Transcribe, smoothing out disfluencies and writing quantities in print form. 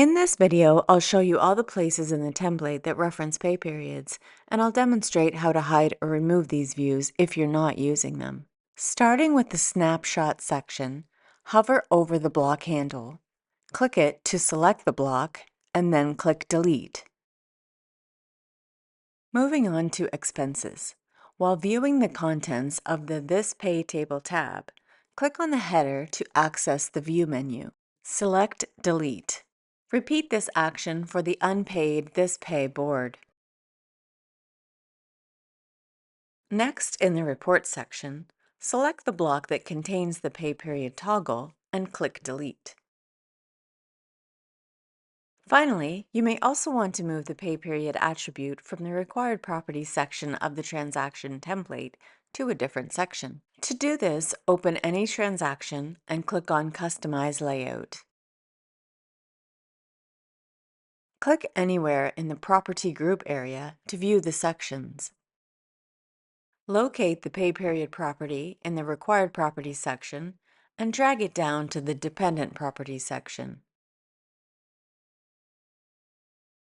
In this video, I'll show you all the places in the template that reference pay periods, and I'll demonstrate how to hide or remove these views if you're not using them. Starting with the Snapshot section, hover over the block handle, click it to select the block, and then click Delete. Moving on to Expenses. While viewing the contents of the This Pay Table tab, click on the header to access the View menu. Select Delete. Repeat this action for the unpaid This Pay board. Next, in the Report section, select the block that contains the pay period toggle and click Delete. Finally, you may also want to move the pay period attribute from the Required Properties section of the transaction template to a different section. To do this, open any transaction and click on Customize Layout. Click anywhere in the Property Group area to view the sections. Locate the pay period property in the Required Properties section and drag it down to the Dependent Properties section.